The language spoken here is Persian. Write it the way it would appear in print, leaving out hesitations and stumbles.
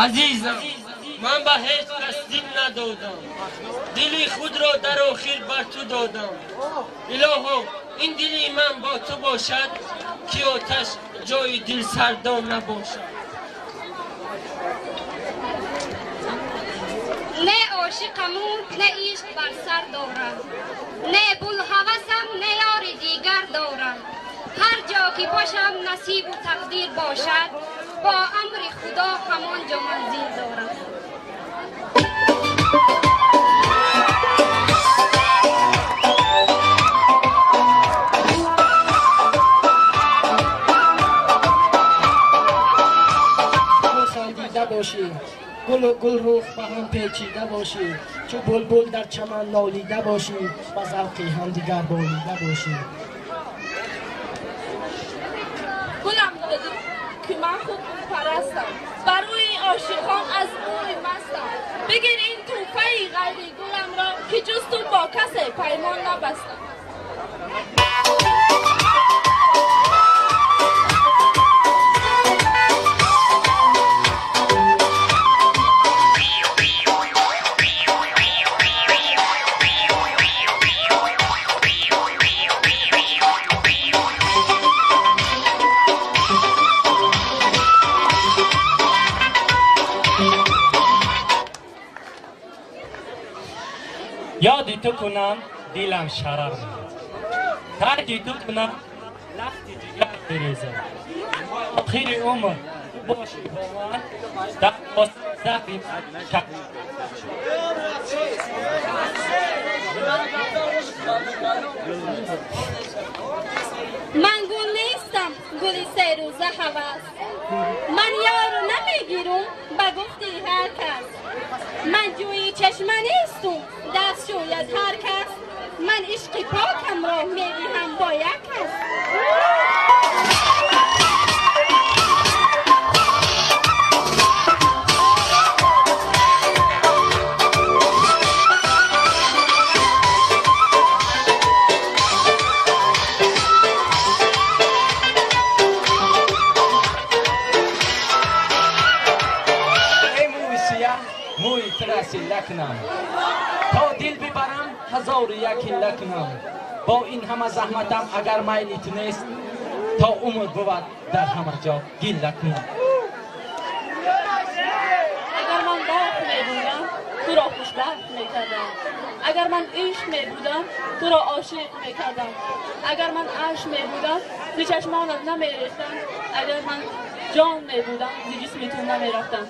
عزیزم من به هیچ کس دل ندادم، دلی خود را در آخر بر تو دادم. الها این دلی من با تو باشد که آتش جای دل سردان نباشد. نه عاشقمون نه عشق بر سر دارم، نه بوالهوسم نه یار دیگر دارم. هر جا که باشم نصیب و تقدیر باشد، با امر خدا همانجا منزل دارم. خندیده باشی، گل روح به هم پیچیده باشی، چو بلبل در چمن نالیده باشی، و ذوقی هم دیگر بالیده باشی. گلم دادی که من خود پرستم، برای این عاشقان از موی مستم. بگیر این توفه غیر گلم را که جز تو با کس پیمان نبستم. یادی تو کنم دلم شرر می‌ریزد، ترکی تو کنم لختی جگر بریزد. آخر عمر باشی با من در زهری شب. من گل نیستم گلی سه روزه هوس، من یارو نمیگیرم به گفتی هر کس. من جوی چشمه نیستم دست شوید هر کس، من عشق پاکم را میدهم با یک کس. موی ترسی لکنم تا دل ببرم هزار و یک لکنم. با این همه زحمتم اگر میلی تو نیست، تا عمر بود در همه جا گل لکنم. اگر من باخت میبودم تو را خوشبخت میکردم، اگر من عشق میبودم تو را عاشق میکردم، اگر من عشق میبودم زی چشمانت نمیریختم، اگر من جان میبودم زی جسم تو نمیرفتم.